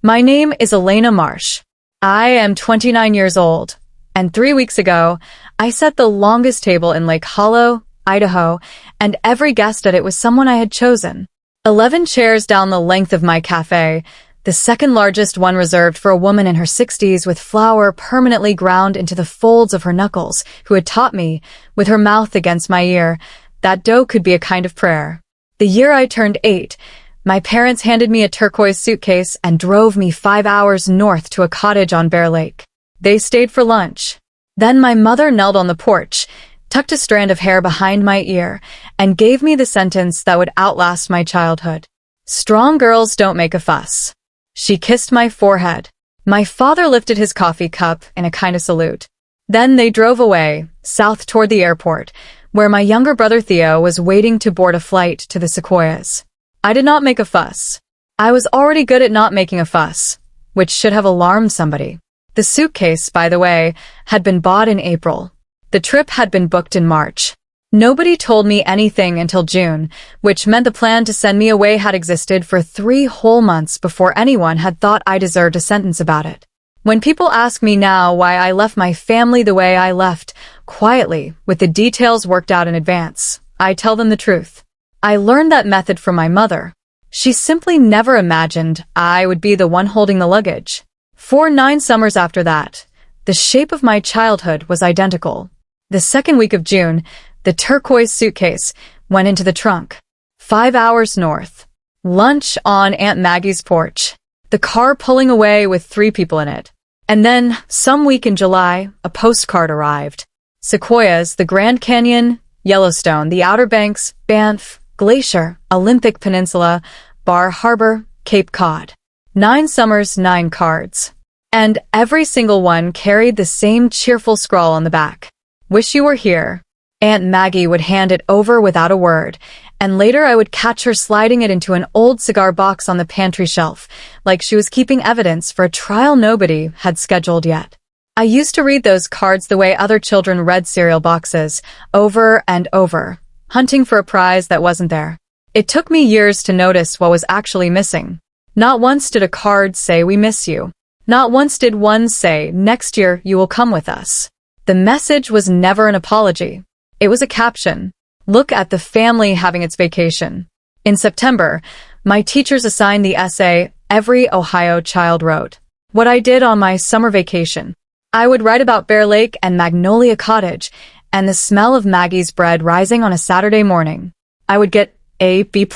My name is Elena Marsh. I am 29 years old, and 3 weeks ago, I set the longest table in Lake Hollow, Idaho, and every guest at it was someone I had chosen. 11 chairs down the length of my cafe, the second largest one reserved for a woman in her 60s with flour permanently ground into the folds of her knuckles, who had taught me, with her mouth against my ear, that dough could be a kind of prayer. The year I turned 8, my parents handed me a turquoise suitcase and drove me 5 hours north to a cottage on Bear Lake. They stayed for lunch. Then my mother knelt on the porch, tucked a strand of hair behind my ear, and gave me the sentence that would outlast my childhood. Strong girls don't make a fuss. She kissed my forehead. My father lifted his coffee cup in a kind of salute. Then they drove away, south toward the airport, where my younger brother Theo was waiting to board a flight to the Sequoias. I did not make a fuss. I was already good at not making a fuss, which should have alarmed somebody. The suitcase, by the way, had been bought in April. The trip had been booked in March. Nobody told me anything until June, which meant the plan to send me away had existed for 3 whole months before anyone had thought I deserved a sentence about it. When people ask me now why I left my family the way I left, quietly, with the details worked out in advance, I tell them the truth. I learned that method from my mother. She simply never imagined I would be the one holding the luggage. For 9 summers after that, the shape of my childhood was identical. The second week of June, the turquoise suitcase went into the trunk. 5 hours north. Lunch on Aunt Maggie's porch. The car pulling away with 3 people in it. And then, some week in July, a postcard arrived. Sequoias, the Grand Canyon, Yellowstone, the Outer Banks, Banff, Glacier, Olympic Peninsula, Bar Harbor, Cape Cod. 9 summers, 9 cards. And every single one carried the same cheerful scrawl on the back. Wish you were here. Aunt Maggie would hand it over without a word, and later I would catch her sliding it into an old cigar box on the pantry shelf, like she was keeping evidence for a trial nobody had scheduled yet. I used to read those cards the way other children read cereal boxes, over and over, hunting for a prize that wasn't there. It took me years to notice what was actually missing. Not once did a card say, "We miss you." Not once did one say, "Next year you will come with us." The message was never an apology. It was a caption. Look at the family having its vacation. In September, my teachers assigned the essay every Ohio child wrote. What I did on my summer vacation. I would write about Bear Lake and Magnolia Cottage and the smell of Maggie's bread rising on a Saturday morning. I would get a B+.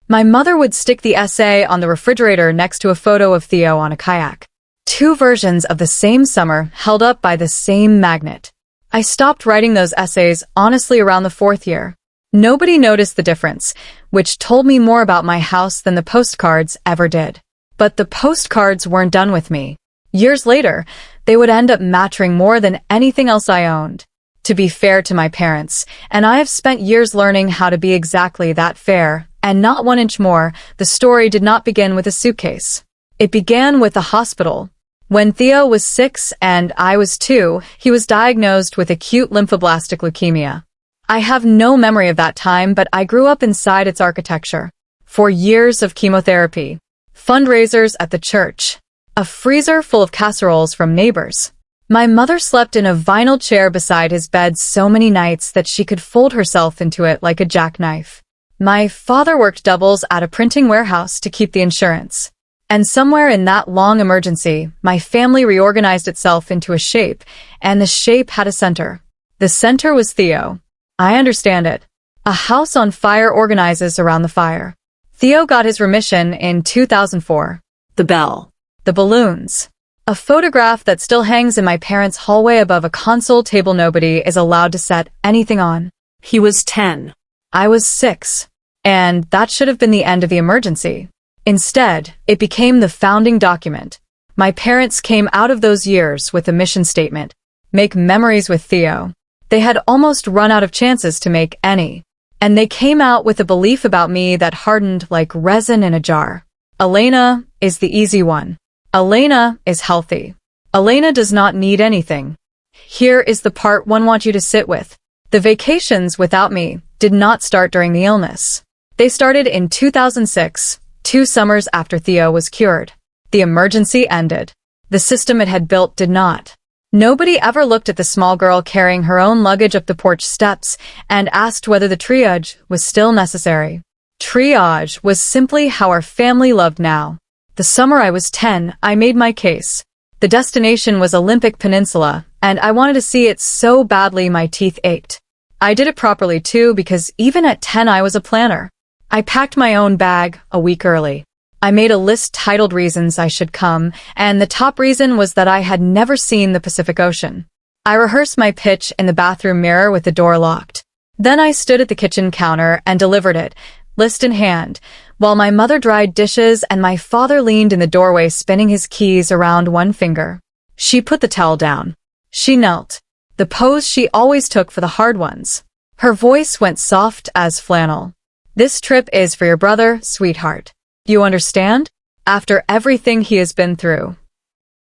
My mother would stick the essay on the refrigerator next to a photo of Theo on a kayak. 2 versions of the same summer held up by the same magnet. I stopped writing those essays honestly around the 4th year. Nobody noticed the difference, which told me more about my house than the postcards ever did. But the postcards weren't done with me. Years later, they would end up mattering more than anything else I owned. To be fair to my parents, and I have spent years learning how to be exactly that fair, and not 1 inch more, the story did not begin with a suitcase. It began with a hospital. When Theo was 6 and I was 2, he was diagnosed with acute lymphoblastic leukemia. I have no memory of that time, but I grew up inside its architecture. 4 years of chemotherapy, fundraisers at the church, a freezer full of casseroles from neighbors. My mother slept in a vinyl chair beside his bed so many nights that she could fold herself into it like a jackknife. My father worked doubles at a printing warehouse to keep the insurance. And somewhere in that long emergency, my family reorganized itself into a shape, and the shape had a center. The center was Theo. I understand it. A house on fire organizes around the fire. Theo got his remission in 2004. The bell. The balloons. A photograph that still hangs in my parents' hallway above a console table nobody is allowed to set anything on. He was 10. I was 6. And that should have been the end of the emergency. Instead, it became the founding document. My parents came out of those years with a mission statement: make memories with Theo. They had almost run out of chances to make any. And they came out with a belief about me that hardened like resin in a jar. Elena is the easy one. Elena is healthy. Elena does not need anything. Here is the part one wants you to sit with. The vacations without me did not start during the illness. They started in 2006, 2 summers after Theo was cured. The emergency ended. The system it had built did not. Nobody ever looked at the small girl carrying her own luggage up the porch steps and asked whether the triage was still necessary. Triage was simply how our family loved now. The summer I was 10, I made my case. The destination was Olympic Peninsula, and I wanted to see it so badly my teeth ached. I did it properly too, because even at 10 I was a planner. I packed my own bag a week early. I made a list titled reasons I should come, and the top reason was that I had never seen the Pacific Ocean. I rehearsed my pitch in the bathroom mirror with the door locked. Then I stood at the kitchen counter and delivered it, list in hand, while my mother dried dishes and my father leaned in the doorway spinning his keys around one finger. She put the towel down. She knelt, the pose she always took for the hard ones. Her voice went soft as flannel. This trip is for your brother, sweetheart. You understand? After everything he has been through.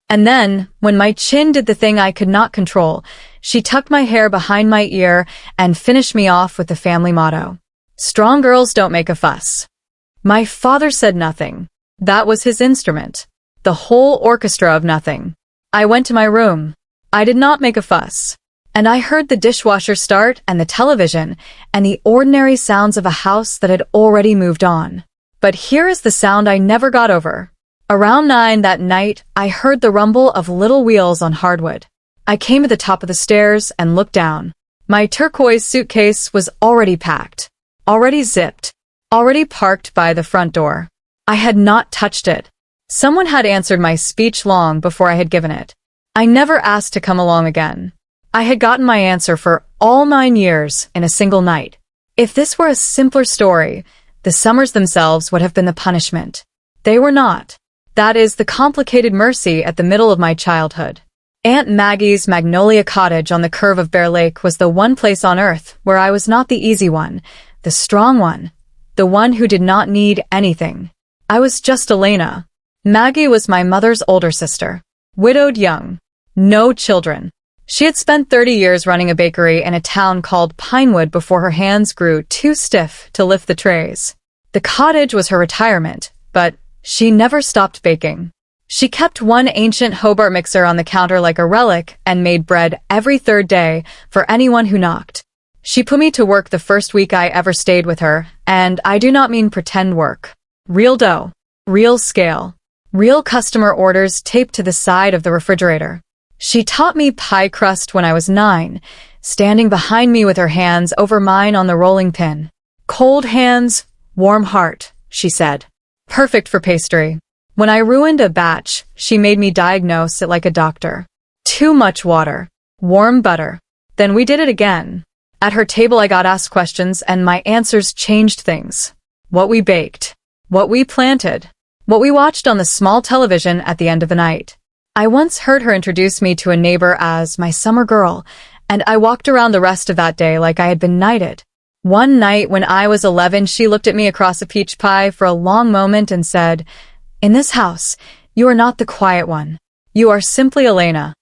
And then, when my chin did the thing I could not control, she tucked my hair behind my ear and finished me off with the family motto. Strong girls don't make a fuss. My father said nothing. That was his instrument. The whole orchestra of nothing. I went to my room. I did not make a fuss. And I heard the dishwasher start and the television and the ordinary sounds of a house that had already moved on. But here is the sound I never got over. Around 9 that night, I heard the rumble of little wheels on hardwood. I came to the top of the stairs and looked down. My turquoise suitcase was already packed, already zipped, already parked by the front door. I had not touched it. Someone had answered my speech long before I had given it. I never asked to come along again. I had gotten my answer for all 9 years in a single night. If this were a simpler story, the summers themselves would have been the punishment. They were not. That is the complicated mercy at the middle of my childhood. Aunt Maggie's Magnolia Cottage on the curve of Bear Lake was the one place on earth where I was not the easy one, the strong one, the one who did not need anything. I was just Elena. Maggie was my mother's older sister, widowed young, no children. She had spent 30 years running a bakery in a town called Pinewood before her hands grew too stiff to lift the trays. The cottage was her retirement, but she never stopped baking. She kept one ancient Hobart mixer on the counter like a relic and made bread every third day for anyone who knocked. She put me to work the first week I ever stayed with her, and I do not mean pretend work. Real dough, real scale, real customer orders taped to the side of the refrigerator. She taught me pie crust when I was 9, standing behind me with her hands over mine on the rolling pin. Cold hands, warm heart, she said. Perfect for pastry. When I ruined a batch, she made me diagnose it like a doctor. Too much water. Warm butter. Then we did it again. At her table I got asked questions and my answers changed things. What we baked. What we planted. What we watched on the small television at the end of the night. I once heard her introduce me to a neighbor as my summer girl, and I walked around the rest of that day like I had been knighted. One night when I was 11, she looked at me across a peach pie for a long moment and said, "In this house, you are not the quiet one. You are simply Elena."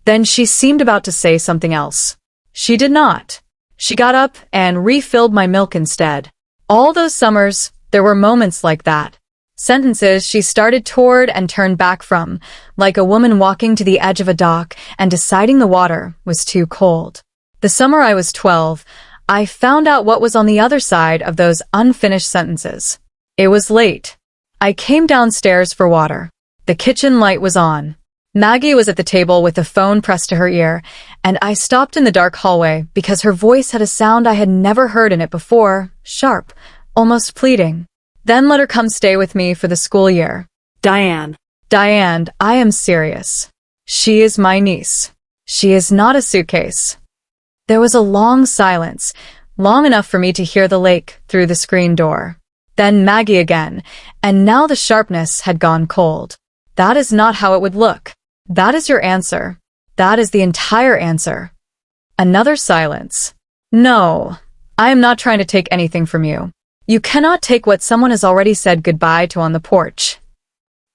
Then she seemed about to say something else. She did not. She got up and refilled my milk instead. All those summers, there were moments like that. Sentences she started toward and turned back from, like a woman walking to the edge of a dock and deciding the water was too cold. The summer I was 12, I found out what was on the other side of those unfinished sentences. It was late. I came downstairs for water. The kitchen light was on. Maggie was at the table with the phone pressed to her ear, and I stopped in the dark hallway because her voice had a sound I had never heard in it before, sharp, almost pleading. Then let her come stay with me for the school year. Diane, I am serious. She is my niece. She is not a suitcase. There was a long silence, long enough for me to hear the lake through the screen door. Then Maggie again, and now the sharpness had gone cold. That is not how it would look. That is your answer. That is the entire answer. Another silence. No, I am not trying to take anything from you. You cannot take what someone has already said goodbye to on the porch.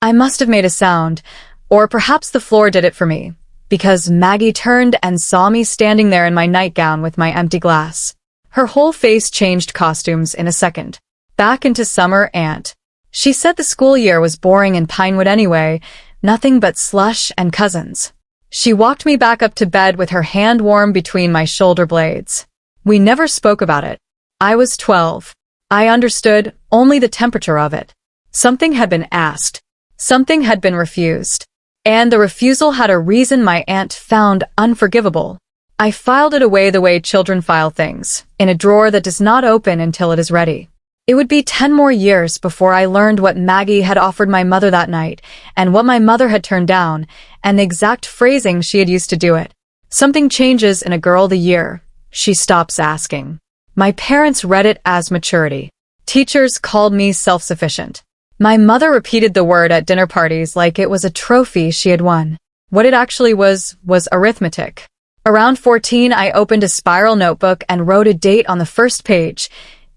I must have made a sound, or perhaps the floor did it for me, because Maggie turned and saw me standing there in my nightgown with my empty glass. Her whole face changed costumes in a second. Back into summer aunt. She said the school year was boring in Pinewood anyway, nothing but slush and cousins. She walked me back up to bed with her hand warm between my shoulder blades. We never spoke about it. I was 12. I understood only the temperature of it. Something had been asked. Something had been refused. And the refusal had a reason my aunt found unforgivable. I filed it away the way children file things, in a drawer that does not open until it is ready. It would be 10 more years before I learned what Maggie had offered my mother that night, and what my mother had turned down, and the exact phrasing she had used to do it. Something changes in a girl the year she stops asking. My parents read it as maturity. Teachers called me self-sufficient. My mother repeated the word at dinner parties like it was a trophy she had won. What it actually was arithmetic. Around 14, I opened a spiral notebook and wrote a date on the first page,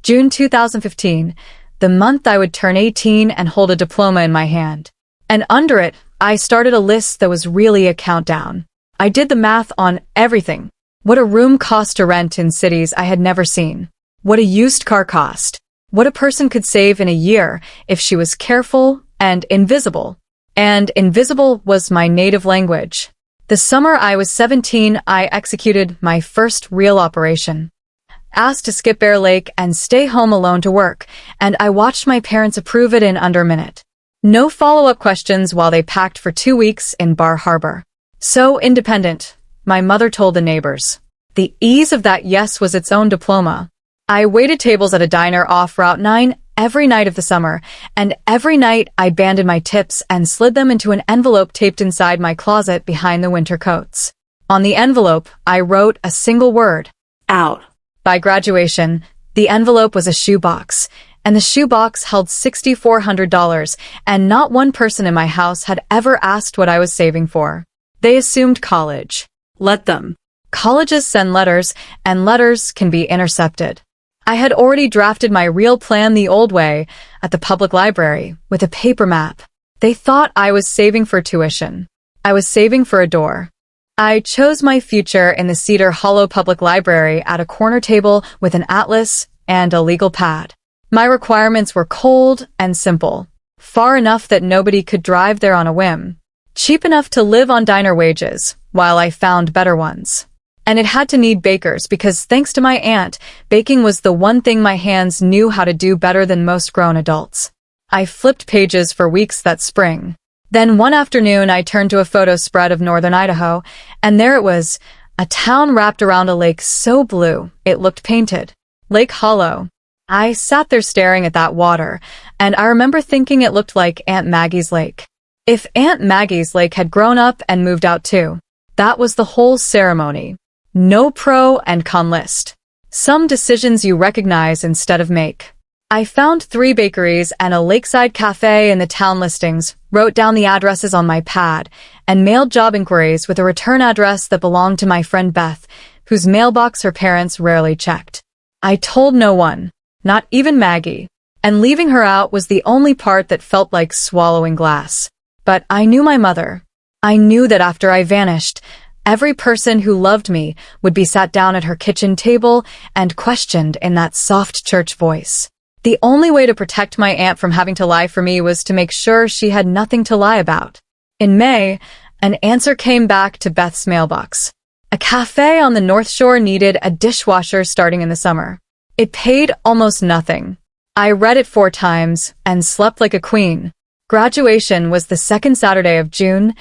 June 2015, the month I would turn 18 and hold a diploma in my hand. And under it, I started a list that was really a countdown. I did the math on everything. What a room cost to rent in cities I had never seen. What a used car cost. What a person could save in a year if she was careful and invisible. And invisible was my native language. The summer I was 17, I executed my first real operation. Asked to skip Bear Lake and stay home alone to work, and I watched my parents approve it in under a minute. No follow-up questions while they packed for 2 weeks in Bar Harbor. So independent, my mother told the neighbors. The ease of that yes was its own diploma. I waited tables at a diner off Route 9 every night of the summer, and every night I banded my tips and slid them into an envelope taped inside my closet behind the winter coats. On the envelope, I wrote a single word: out. By graduation, the envelope was a shoebox, and the shoebox held $6,400, and not one person in my house had ever asked what I was saving for. They assumed college. Let them. Colleges send letters, and letters can be intercepted. I had already drafted my real plan the old way, at the public library, with a paper map. They thought I was saving for tuition. I was saving for a door. I chose my future in the Cedar Hollow Public Library at a corner table with an atlas and a legal pad. My requirements were cold and simple, far enough that nobody could drive there on a whim, cheap enough to live on diner wages while I found better ones. And it had to need bakers because, thanks to my aunt, baking was the one thing my hands knew how to do better than most grown adults. I flipped pages for weeks that spring. Then one afternoon I turned to a photo spread of northern Idaho, and there it was, a town wrapped around a lake so blue it looked painted. Lake Hollow. I sat there staring at that water, and I remember thinking it looked like Aunt Maggie's lake. If Aunt Maggie's lake had grown up and moved out too. That was the whole ceremony. No pro and con list. Some decisions you recognize instead of make. I found 3 bakeries and a lakeside cafe in the town listings, wrote down the addresses on my pad, and mailed job inquiries with a return address that belonged to my friend Beth, whose mailbox her parents rarely checked. I told no one, not even Maggie, and leaving her out was the only part that felt like swallowing glass. But I knew my mother. I knew that after I vanished, every person who loved me would be sat down at her kitchen table and questioned in that soft church voice. The only way to protect my aunt from having to lie for me was to make sure she had nothing to lie about. In May, an answer came back to Beth's mailbox. A cafe on the North Shore needed a dishwasher starting in the summer. It paid almost nothing. I read it 4 times and slept like a queen. Graduation was the second Saturday of June,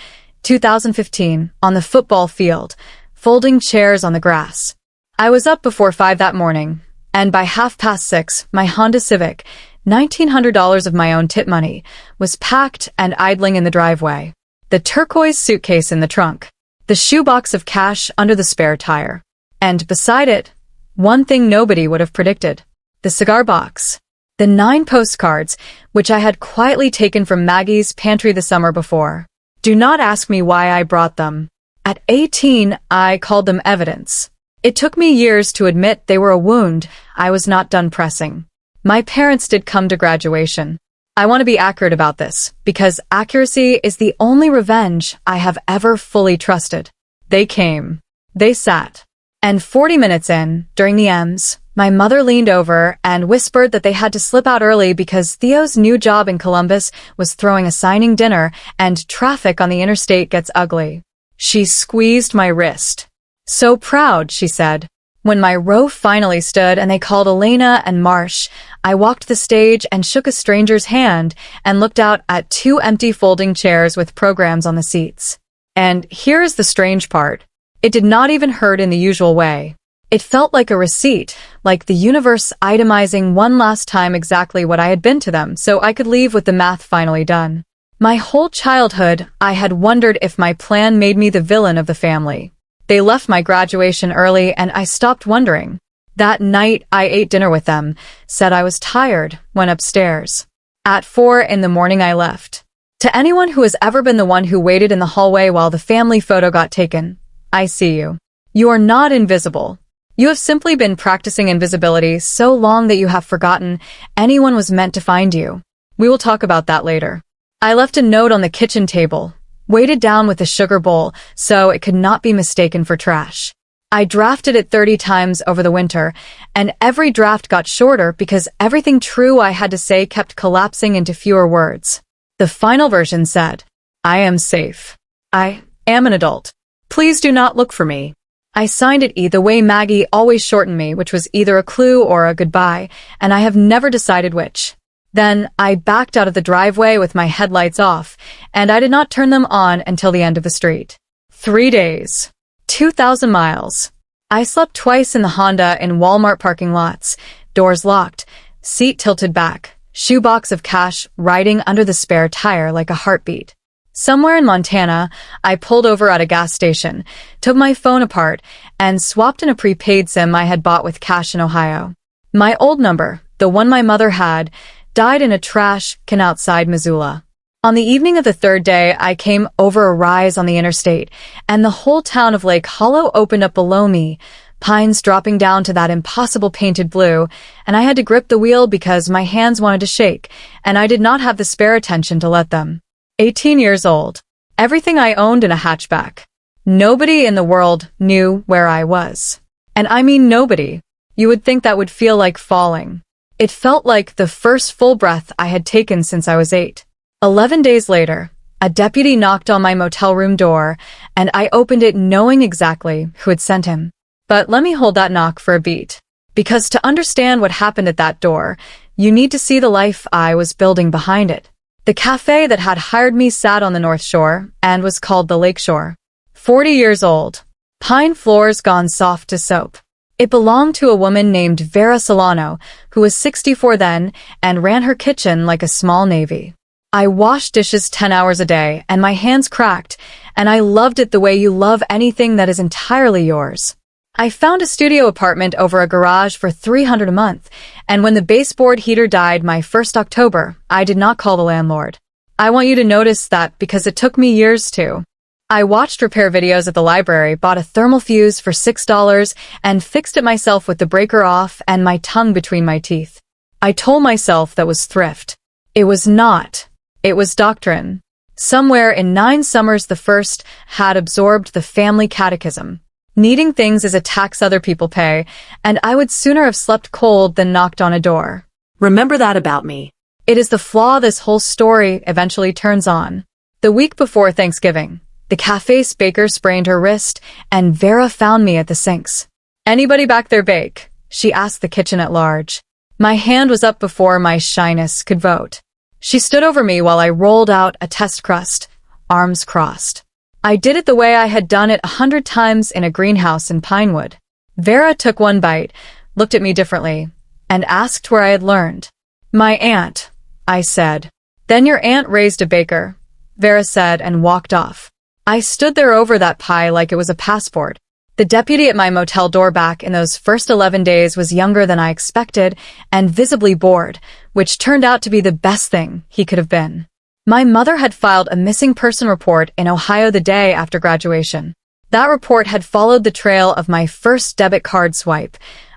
2015, on the football field, folding chairs on the grass. I was up before 5 that morning, and by 6:30, my Honda Civic, $1,900 of my own tip money, was packed and idling in the driveway. The turquoise suitcase in the trunk, the shoebox of cash under the spare tire, and beside it, one thing nobody would have predicted, the cigar box. The 9 postcards, which I had quietly taken from Maggie's pantry the summer before. Do not ask me why I brought them. At 18, I called them evidence. It took me years to admit they were a wound I was not done pressing. My parents did come to graduation. I want to be accurate about this, because accuracy is the only revenge I have ever fully trusted. They came. They sat. And 40 minutes in, during the M's, My mother leaned over and whispered that they had to slip out early because Theo's new job in Columbus was throwing a signing dinner and traffic on the interstate gets ugly. She squeezed my wrist. "So proud," she said. When my row finally stood and they called Elena and Marsh, I walked the stage and shook a stranger's hand and looked out at 2 empty folding chairs with programs on the seats. And here is the strange part. It did not even hurt in the usual way. It felt like a receipt, like the universe itemizing one last time exactly what I had been to them, so I could leave with the math finally done. My whole childhood, I had wondered if my plan made me the villain of the family. They left my graduation early and I stopped wondering. That night, I ate dinner with them, said I was tired, went upstairs. At 4 in the morning, I left. To anyone who has ever been the one who waited in the hallway while the family photo got taken, I see you. You are not invisible. You have simply been practicing invisibility so long that you have forgotten anyone was meant to find you. We will talk about that later. I left a note on the kitchen table, weighted down with a sugar bowl so it could not be mistaken for trash. I drafted it 30 times over the winter, and every draft got shorter because everything true I had to say kept collapsing into fewer words. The final version said, "I am safe. I am an adult. Please do not look for me." I signed it the way Maggie always shortened me, which was either a clue or a goodbye, and I have never decided which. Then I backed out of the driveway with my headlights off, and I did not turn them on until the end of the street. 3 days. 2,000 miles. I slept twice in the Honda in Walmart parking lots, doors locked, seat tilted back, shoebox of cash riding under the spare tire like a heartbeat. Somewhere in Montana, I pulled over at a gas station, took my phone apart, and swapped in a prepaid SIM I had bought with cash in Ohio. My old number, the one my mother had, died in a trash can outside Missoula. On the evening of the 3rd day, I came over a rise on the interstate, and the whole town of Lake Hollow opened up below me, pines dropping down to that impossible painted blue, and I had to grip the wheel because my hands wanted to shake, and I did not have the spare attention to let them. 18 years old. Everything I owned in a hatchback. Nobody in the world knew where I was. And I mean nobody. You would think that would feel like falling. It felt like the first full breath I had taken since I was 8. 11 days later, a deputy knocked on my motel room door, and I opened it knowing exactly who had sent him. But let me hold that knock for a beat. Because to understand what happened at that door, you need to see the life I was building behind it. The cafe that had hired me sat on the North Shore and was called the Lakeshore. 40 years old. Pine floors gone soft to soap. It belonged to a woman named Vera Solano, who was 64 then and ran her kitchen like a small navy. I washed dishes 10 hours a day, and my hands cracked, and I loved it the way you love anything that is entirely yours. I found a studio apartment over a garage for $300 a month, and when the baseboard heater died my first October, I did not call the landlord. I want you to notice that because it took me years to. I watched repair videos at the library, bought a thermal fuse for $6, and fixed it myself with the breaker off and my tongue between my teeth. I told myself that was thrift. It was not. It was doctrine. Somewhere in 9 summers the first had absorbed the family catechism. Needing things is a tax other people pay, and I would sooner have slept cold than knocked on a door. Remember that about me. It is the flaw this whole story eventually turns on. The week before Thanksgiving, the cafe's baker sprained her wrist, and Vera found me at the sinks. "Anybody back there bake?" she asked the kitchen at large. My hand was up before my shyness could vote. She stood over me while I rolled out a test crust, arms crossed. I did it the way I had done it 100 times in a greenhouse in Pinewood. Vera took one bite, looked at me differently, and asked where I had learned. "My aunt," I said. "Then your aunt raised a baker," Vera said and walked off. I stood there over that pie like it was a passport. The deputy at my motel door back in those first 11 days was younger than I expected and visibly bored, which turned out to be the best thing he could have been. My mother had filed a missing person report in Ohio the day after graduation. That report had followed the trail of my first debit card swipe,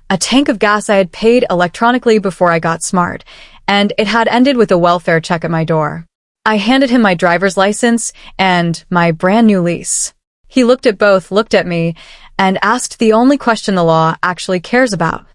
a tank of gas I had paid electronically before I got smart, and it had ended with a welfare check at my door. I handed him my driver's license and my brand new lease. He looked at both, looked at me, and asked the only question the law actually cares about.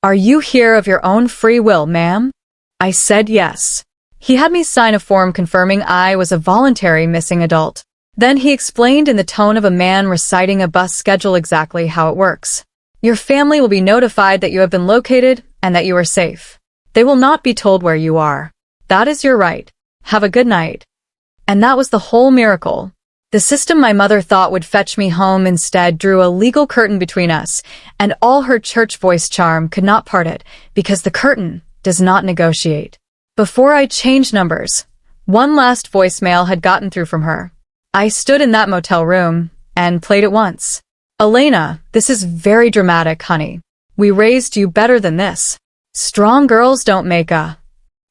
"Are you here of your own free will, ma'am?" I said yes. He had me sign a form confirming I was a voluntary missing adult. Then he explained in the tone of a man reciting a bus schedule exactly how it works. "Your family will be notified that you have been located and that you are safe. They will not be told where you are. That is your right. Have a good night." And that was the whole miracle. The system my mother thought would fetch me home instead drew a legal curtain between us, and all her church voice charm could not part it, because the curtain does not negotiate. Before I changed numbers, one last voicemail had gotten through from her. I stood in that motel room and played it once. "Elena, this is very dramatic, honey. We raised you better than this. Strong girls don't make a..."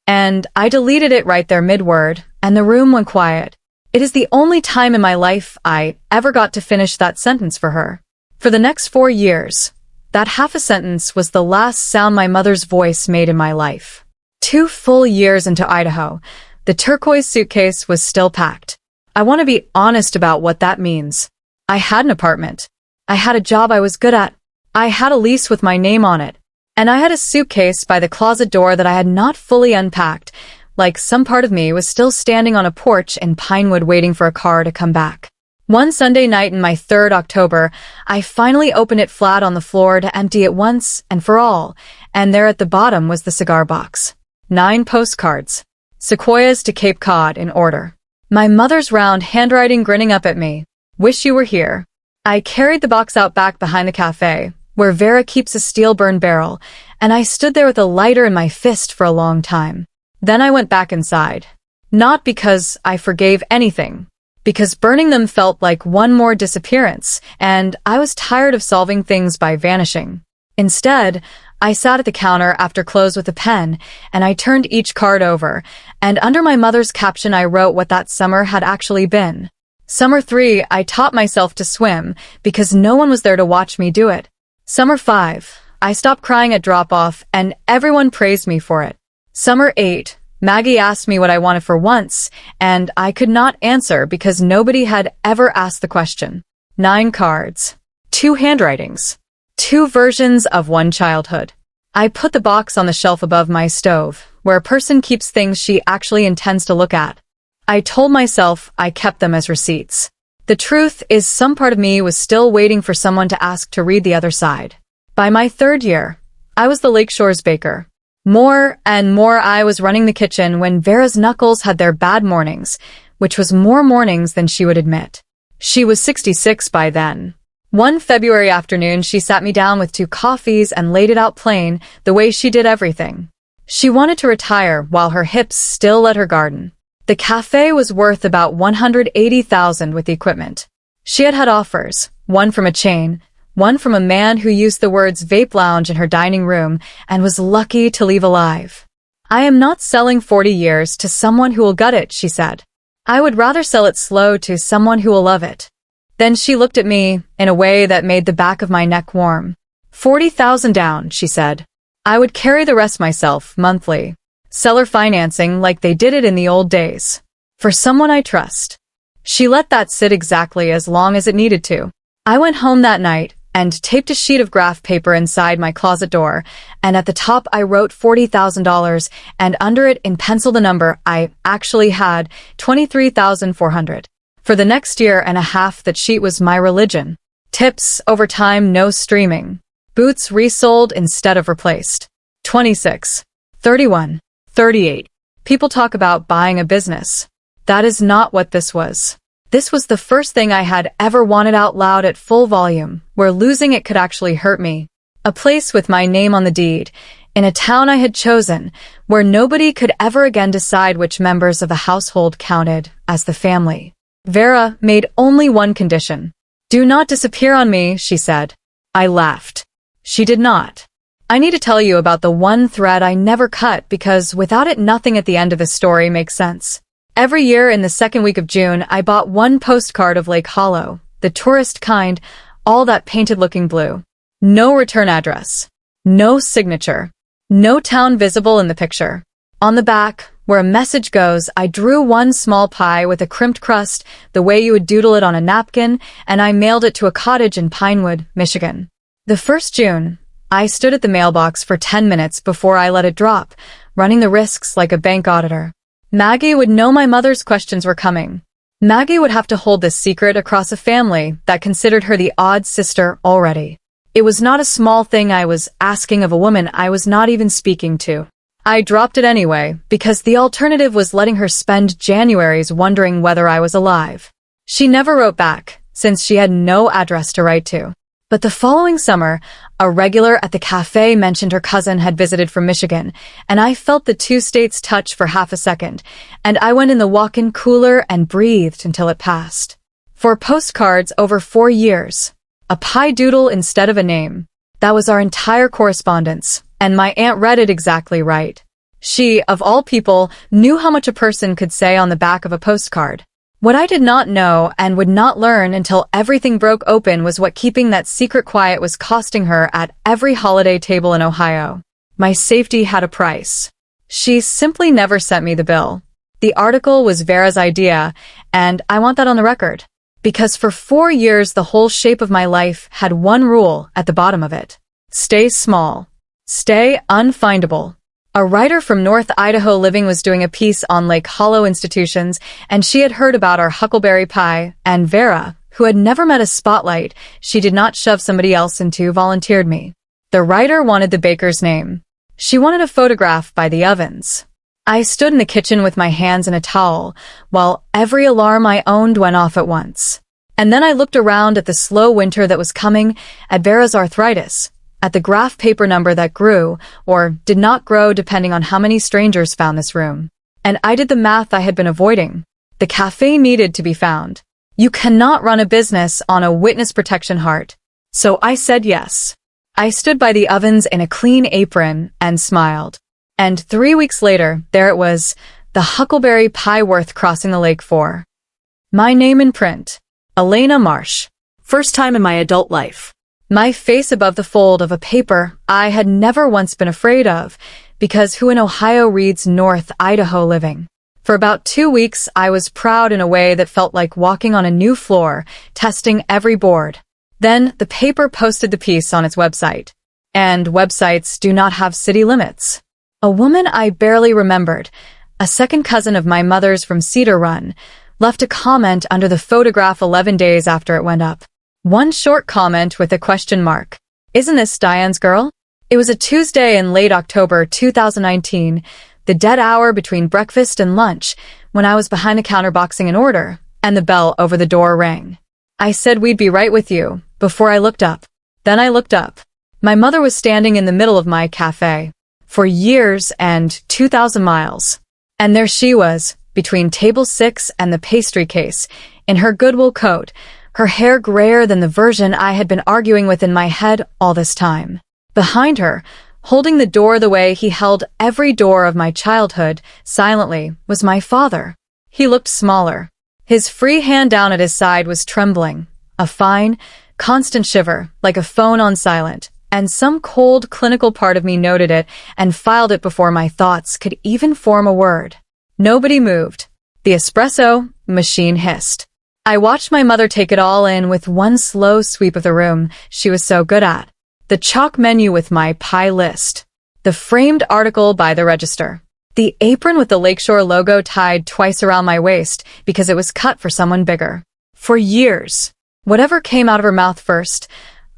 And I deleted it right there mid-word, and the room went quiet. It is the only time in my life I ever got to finish that sentence for her. For the next 4 years, that half a sentence was the last sound my mother's voice made in my life. 2 full years into Idaho, the turquoise suitcase was still packed. I want to be honest about what that means. I had an apartment. I had a job I was good at. I had a lease with my name on it. And I had a suitcase by the closet door that I had not fully unpacked, like some part of me was still standing on a porch in Pinewood waiting for a car to come back. One Sunday night in my 3rd October, I finally opened it flat on the floor to empty it once and for all, and there at the bottom was the cigar box. 9 postcards. Sequoias to Cape Cod in order. My mother's round handwriting grinning up at me. "Wish you were here." I carried the box out back behind the cafe, where Vera keeps a steel burn barrel, and I stood there with a lighter in my fist for a long time. Then I went back inside. Not because I forgave anything, because burning them felt like one more disappearance, and I was tired of solving things by vanishing. Instead, I sat at the counter after close with a pen, and I turned each card over, and under my mother's caption I wrote what that summer had actually been. Summer 3, I taught myself to swim, because no one was there to watch me do it. Summer 5, I stopped crying at drop-off, and everyone praised me for it. Summer 8, Maggie asked me what I wanted for once, and I could not answer because nobody had ever asked the question. 9 cards. 2 handwritings. 2 versions of one childhood. I put the box on the shelf above my stove, where a person keeps things she actually intends to look at. I told myself I kept them as receipts. The truth is some part of me was still waiting for someone to ask to read the other side. By my 3rd year, I was the Lakeshore's baker. More and more I was running the kitchen when Vera's knuckles had their bad mornings, which was more mornings than she would admit. She was 66 by then. One February afternoon, she sat me down with 2 coffees and laid it out plain, the way she did everything. She wanted to retire while her hips still let her garden. The cafe was worth about $180,000 with the equipment. She had had offers, one from a chain, one from a man who used the words vape lounge in her dining room and was lucky to leave alive. "I am not selling 40 years to someone who will gut it," she said. "I would rather sell it slow to someone who will love it." Then she looked at me in a way that made the back of my neck warm. "40,000 down," she said. "I would carry the rest myself, monthly. Seller financing like they did it in the old days. For someone I trust." She let that sit exactly as long as it needed to. I went home that night and taped a sheet of graph paper inside my closet door, and at the top I wrote $40,000, and under it in pencil the number I actually had, $23,400. For the next year and a half that sheet was my religion. Tips, overtime, no streaming. Boots resold instead of replaced. 26. 31. 38. People talk about buying a business. That is not what this was. This was the first thing I had ever wanted out loud at full volume, where losing it could actually hurt me. A place with my name on the deed, in a town I had chosen, where nobody could ever again decide which members of the household counted as the family. Vera made only one condition. "Do not disappear on me," she said. I laughed. She did not. I need to tell you about the one thread I never cut because without it nothing at the end of the story makes sense. Every year in the 2nd week of June, I bought one postcard of Lake Hollow, the tourist kind, all that painted-looking blue. No return address. No signature. No town visible in the picture. On the back, where a message goes, I drew one small pie with a crimped crust, the way you would doodle it on a napkin, and I mailed it to a cottage in Pinewood, Michigan. The 1st June, I stood at the mailbox for 10 minutes before I let it drop, running the risks like a bank auditor. Maggie would know my mother's questions were coming. Maggie would have to hold this secret across a family that considered her the odd sister already. It was not a small thing I was asking of a woman I was not even speaking to. I dropped it anyway, because the alternative was letting her spend Januaries wondering whether I was alive. She never wrote back, since she had no address to write to. But the following summer, a regular at the cafe mentioned her cousin had visited from Michigan, and I felt the two states touch for half a second, and I went in the walk-in cooler and breathed until it passed. For postcards over 4 years. A pie doodle instead of a name. That was our entire correspondence, and my aunt read it exactly right. She, of all people, knew how much a person could say on the back of a postcard. What I did not know and would not learn until everything broke open was what keeping that secret quiet was costing her at every holiday table in Ohio. My safety had a price. She simply never sent me the bill. The article was Vera's idea, and I want that on the record. Because for 4 years the whole shape of my life had one rule at the bottom of it. Stay small. Stay unfindable. A writer from North Idaho Living was doing a piece on Lake Hollow institutions, and she had heard about our huckleberry pie, and Vera, who had never met a spotlight she did not shove somebody else into, volunteered me. The writer wanted the baker's name. She wanted a photograph by the ovens. I stood in the kitchen with my hands in a towel, while every alarm I owned went off at once. And then I looked around at the slow winter that was coming, at Vera's arthritis, at the graph paper number that grew, or did not grow depending on how many strangers found this room. And I did the math I had been avoiding. The cafe needed to be found. You cannot run a business on a witness protection heart. So I said yes. I stood by the ovens in a clean apron and smiled. And 3 weeks later, there it was, the huckleberry pie worth crossing the lake for. My name in print. Elena Marsh. First time in my adult life. My face above the fold of a paper I had never once been afraid of, because who in Ohio reads North Idaho Living? For about 2 weeks, I was proud in a way that felt like walking on a new floor, testing every board. Then the paper posted the piece on its website. And websites do not have city limits. A woman I barely remembered, a second cousin of my mother's from Cedar Run, left a comment under the photograph 11 days after it went up. One short comment with a question mark. Isn't this Diane's girl? It was a Tuesday in late October 2019, the dead hour between breakfast and lunch, when I was behind the counter boxing an order, and the bell over the door rang. I said we'd be right with you, before I looked up. Then I looked up. My mother was standing in the middle of my cafe. For years and 2,000 miles. And there she was, between table 6 and the pastry case, in her Goodwill coat, her hair grayer than the version I had been arguing with in my head all this time. Behind her, holding the door the way he held every door of my childhood, silently, was my father. He looked smaller. His free hand down at his side was trembling, a fine, constant shiver, like a phone on silent. And some cold, clinical part of me noted it and filed it before my thoughts could even form a word. Nobody moved. The espresso machine hissed. I watched my mother take it all in with one slow sweep of the room she was so good at. The chalk menu with my pie list. The framed article by the register. The apron with the Lakeshore logo tied twice around my waist because it was cut for someone bigger. For years, whatever came out of her mouth first,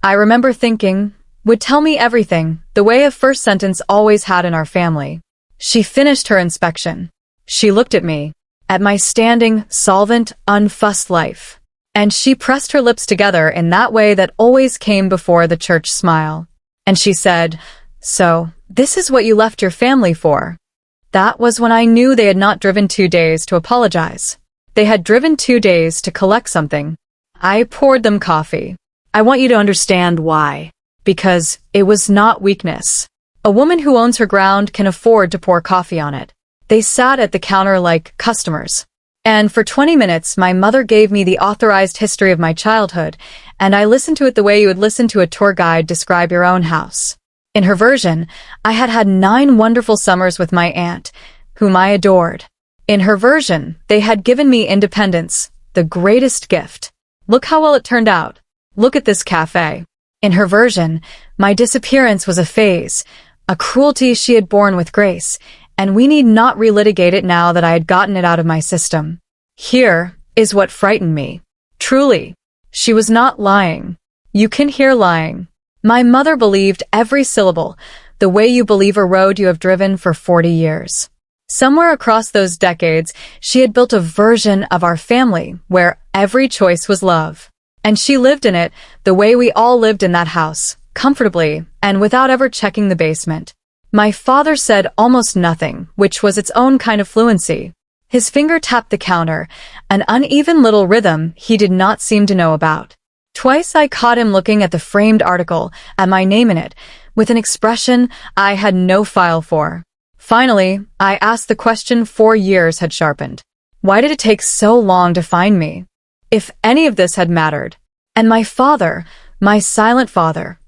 I remember thinking, would tell me everything, the way a first sentence always had in our family. She finished her inspection. She looked at me, at my standing, solvent, unfussed life. And she pressed her lips together in that way that always came before the church smile. And she said, "So, this is what you left your family for." That was when I knew they had not driven 2 days to apologize. They had driven 2 days to collect something. I poured them coffee. I want you to understand why. Because it was not weakness. A woman who owns her ground can afford to pour coffee on it. They sat at the counter like customers. And for 20 minutes, my mother gave me the authorized history of my childhood, and I listened to it the way you would listen to a tour guide describe your own house. In her version, I had had 9 wonderful summers with my aunt, whom I adored. In her version, they had given me independence, the greatest gift. Look how well it turned out. Look at this cafe. In her version, my disappearance was a phase, a cruelty she had borne with grace, and we need not relitigate it now that I had gotten it out of my system. Here is what frightened me. Truly, she was not lying. You can hear lying. My mother believed every syllable, the way you believe a road you have driven for 40 years. Somewhere across those decades, she had built a version of our family where every choice was love. And she lived in it the way we all lived in that house, comfortably and without ever checking the basement. My father said almost nothing, which was its own kind of fluency. His finger tapped the counter, an uneven little rhythm he did not seem to know about. Twice I caught him looking at the framed article, at my name in it, with an expression I had no file for. Finally, I asked the question 4 years had sharpened. Why did it take so long to find me? If any of this had mattered. And my father, my silent father,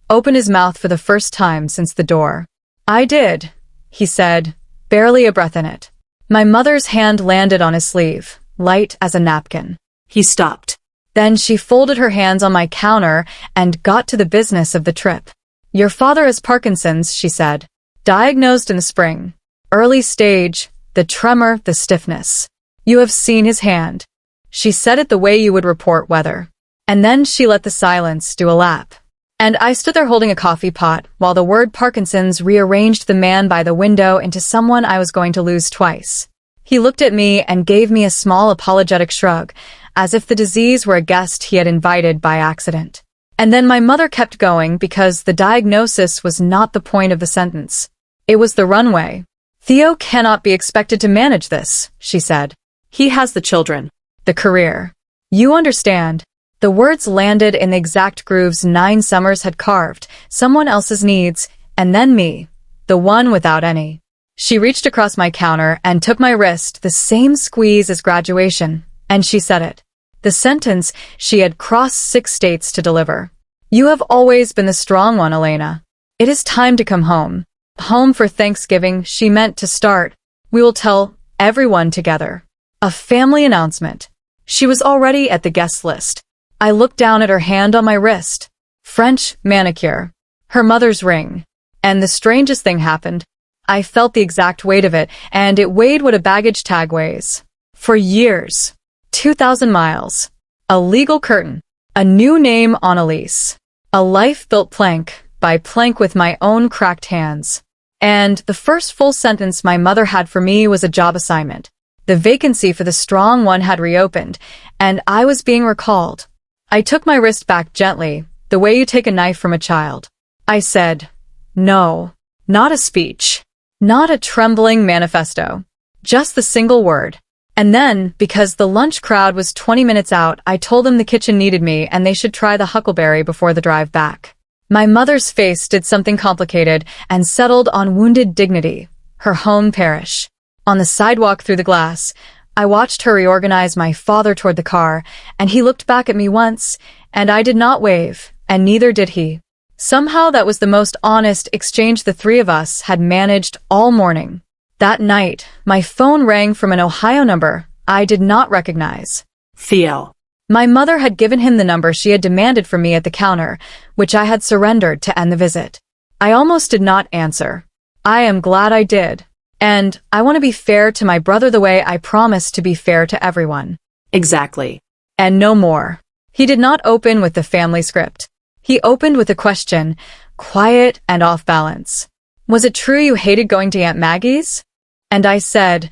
opened his mouth for the first time since the door. I did, he said, barely a breath in it. My mother's hand landed on his sleeve, light as a napkin. He stopped. Then she folded her hands on my counter and got to the business of the trip. Your father has Parkinson's, she said. Diagnosed in the spring. Early stage, the tremor, the stiffness. You have seen his hand. She said it the way you would report weather. And then she let the silence do a lap. And I stood there holding a coffee pot while the word Parkinson's rearranged the man by the window into someone I was going to lose twice. He looked at me and gave me a small apologetic shrug, as if the disease were a guest he had invited by accident. And then my mother kept going because the diagnosis was not the point of the sentence. It was the runway. Theo cannot be expected to manage this, she said. He has the children. The career. You understand. The words landed in the exact grooves 9 summers had carved, someone else's needs, and then me, the one without any. She reached across my counter and took my wrist, the same squeeze as graduation, and she said it. The sentence she had crossed 6 states to deliver. You have always been the strong one, Elena. It is time to come home. Home for Thanksgiving, she meant to start. We will tell everyone together. A family announcement. She was already at the guest list. I looked down at her hand on my wrist. French manicure. Her mother's ring. And the strangest thing happened. I felt the exact weight of it, and it weighed what a baggage tag weighs. For years. 2,000 miles. A legal curtain. A new name on a lease. A life built plank by plank with my own cracked hands. And the first full sentence my mother had for me was a job assignment. The vacancy for the strong one had reopened, and I was being recalled. I took my wrist back gently, the way you take a knife from a child. I said, no, not a speech, not a trembling manifesto, just the single word. And then, because the lunch crowd was 20 minutes out, I told them the kitchen needed me and they should try the huckleberry before the drive back. My mother's face did something complicated and settled on wounded dignity, her home parish. On the sidewalk through the glass, I watched her reorganize my father toward the car, and he looked back at me once, and I did not wave, and neither did he. Somehow that was the most honest exchange the 3 of us had managed all morning. That night, my phone rang from an Ohio number I did not recognize. Theo. My mother had given him the number she had demanded from me at the counter, which I had surrendered to end the visit. I almost did not answer. I am glad I did. And I want to be fair to my brother the way I promised to be fair to everyone. Exactly. And no more. He did not open with the family script. He opened with a question, quiet and off balance. Was it true you hated going to Aunt Maggie's? And I said,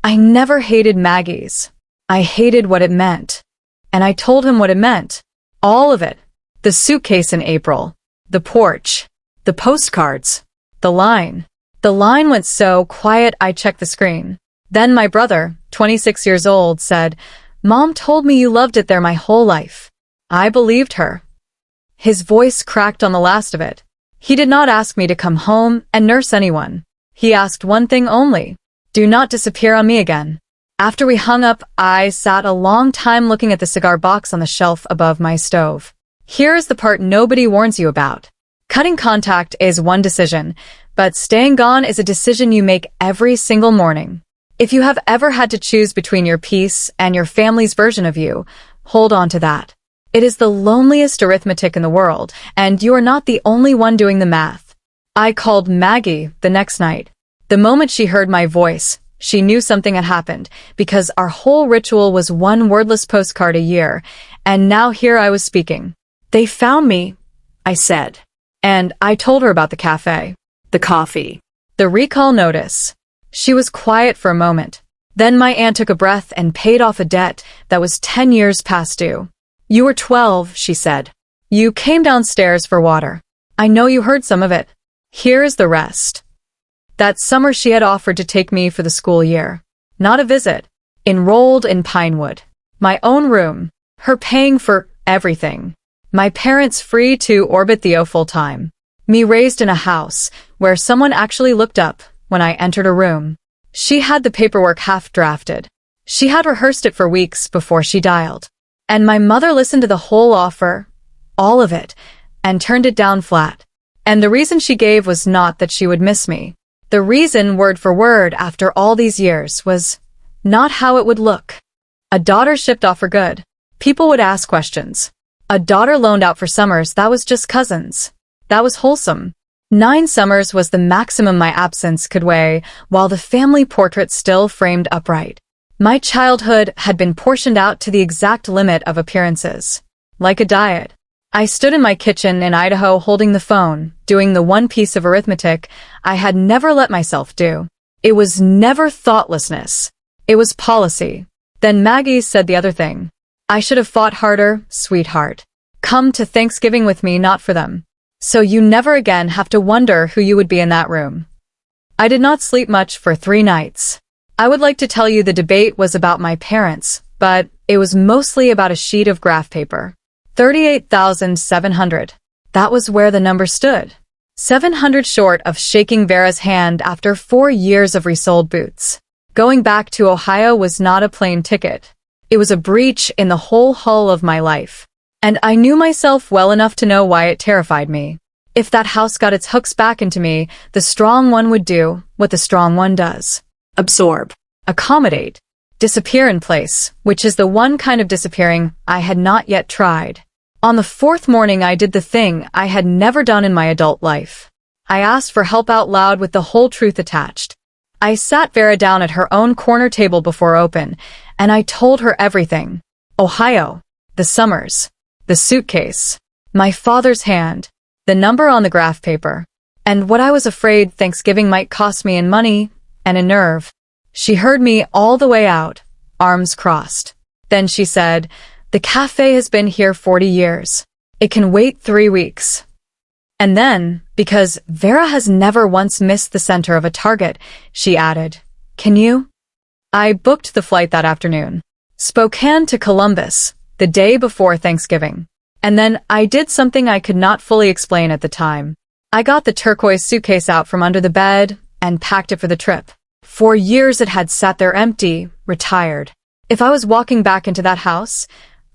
I never hated Maggie's. I hated what it meant. And I told him what it meant. All of it. The suitcase in April. The porch. The postcards. The line. The line went so quiet I checked the screen. Then my brother, 26 years old, said, Mom told me you loved it there my whole life. I believed her. His voice cracked on the last of it. He did not ask me to come home and nurse anyone. He asked one thing only. Do not disappear on me again. After we hung up, I sat a long time looking at the cigar box on the shelf above my stove. Here is the part nobody warns you about. Cutting contact is one decision, but staying gone is a decision you make every single morning. If you have ever had to choose between your peace and your family's version of you, hold on to that. It is the loneliest arithmetic in the world, and you are not the only one doing the math. I called Maggie the next night. The moment she heard my voice, she knew something had happened, because our whole ritual was one wordless postcard a year, and now here I was speaking. "They found me," I said. And I told her about the cafe, The coffee. the recall notice. She was quiet for a moment. Then my aunt took a breath and paid off a debt that was 10 years past due. "You were 12, she said. "You came downstairs for water. I know you heard some of it. Here is the rest." That summer she had offered to take me for the school year. Not a visit. Enrolled in Pinewood. My own room. Her paying for everything. My parents free to orbit Theo full-time. Me raised in a house where someone actually looked up when I entered a room. She had the paperwork half-drafted. She had rehearsed it for weeks before she dialed. And my mother listened to the whole offer, all of it, and turned it down flat. And the reason she gave was not that she would miss me. The reason, word for word, after all these years, was not how it would look. A daughter shipped off for good. People would ask questions. A daughter loaned out for summers, that was just cousins. That was wholesome. 9 summers was the maximum my absence could weigh, while the family portrait still framed upright. My childhood had been portioned out to the exact limit of appearances. Like a diet. I stood in my kitchen in Idaho holding the phone, doing the one piece of arithmetic I had never let myself do. It was never thoughtlessness. It was policy. Then Maggie said the other thing. "I should have fought harder, sweetheart. Come to Thanksgiving with me, not for them. So you never again have to wonder who you would be in that room." I did not sleep much for 3 nights. I would like to tell you the debate was about my parents, but it was mostly about a sheet of graph paper. 38,700. That was where the number stood. 700 short of shaking Vera's hand after 4 years of resold boots. Going back to Ohio was not a plane ticket. It was a breach in the whole hull of my life. And I knew myself well enough to know why it terrified me. If that house got its hooks back into me, the strong one would do what the strong one does. Absorb. Accommodate. Disappear in place, which is the one kind of disappearing I had not yet tried. On the 4th morning I did the thing I had never done in my adult life. I asked for help out loud with the whole truth attached. I sat Vera down at her own corner table before open, and I told her everything. Ohio. The summers. The suitcase. My father's hand. The number on the graph paper. And what I was afraid Thanksgiving might cost me in money and a nerve. She heard me all the way out, arms crossed. Then she said, "The cafe has been here 40 years. It can wait 3 weeks." And then, because Vera has never once missed the center of a target, she added, "Can you?" I booked the flight that afternoon. Spokane to Columbus, the day before Thanksgiving. And then I did something I could not fully explain at the time. I got the turquoise suitcase out from under the bed and packed it for the trip. For years it had sat there empty, retired. If I was walking back into that house,